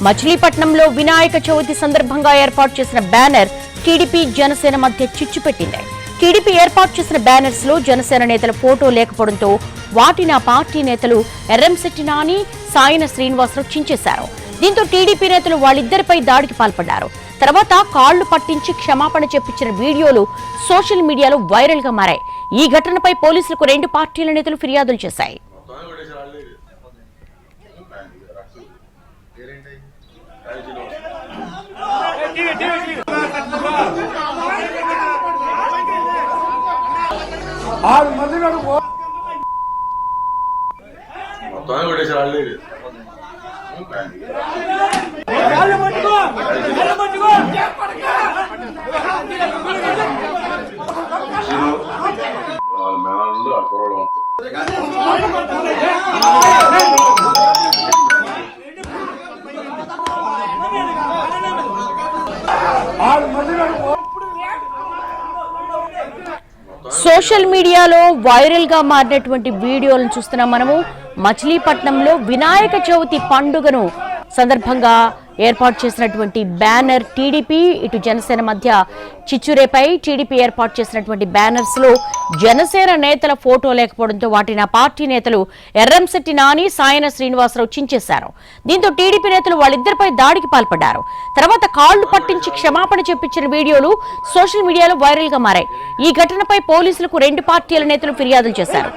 మచిలీపట్నంలో వినాయక చవితి సందర్భంగా ఏర్పాటు చేసిన బ్యానర్ టీడీపీ జనసేన మధ్య చిచ్చు పెట్టింది. టీడీపీ ఏర్పాటు చేసిన బ్యానర్స్ లో జనసేన నేతల ఫోటో లేకపోవడంతో వాటిని ఆ పార్టీ నేతలు ఎర్రంశెట్టి నాని, సాయన శ్రీనివాసరావు చించేశారు. దీంతో టీడీపీ నేతలు వాళ్ళిద్దరిపై దాడికి పాల్పడ్డారు. తర్వాత కాళ్లు పట్టించి క్షమాపణ చెప్పించిన వీడియోలు సోషల్ మీడియాలో వైరల్ గా మారాయి. ఈ ఘటనపై పోలీసులకు రెండు పార్టీల నేతలు ఫిర్యాదులు చేశాయి. సోషల్ మీడియాలో వైరల్ గా మారినటువంటి వీడియోలను చూస్తున్నాం. మనము మచిలీపట్నంలో వినాయక చవితి పండుగను సందర్భంగా ఏర్పాటు చేసినటువంటి బ్యానర్ టీడీపీ ఇటు జనసేన మధ్య చిచ్చురేపై టీడీపీ ఏర్పాటు చేసినటువంటి బ్యానర్స్ లో జనసేన నేతల ఫోటో లేకపోవడంతో వాటిని ఆ పార్టీ నేతలు ఎర్రంశెట్టి నాని, సాయన శ్రీనివాసరావు చించేశారు. దీంతో టీడీపీ నేతలు వాళ్ళిద్దరిపై దాడికి పాల్పడ్డారు. తర్వాత కాళ్లు పట్టించి క్షమాపణ చెప్పించిన వీడియోలు సోషల్ మీడియాలో వైరల్ గా మారాయి. ఈ ఘటనపై పోలీసులకు రెండు పార్టీల నేతలు ఫిర్యాదులు చేశారు.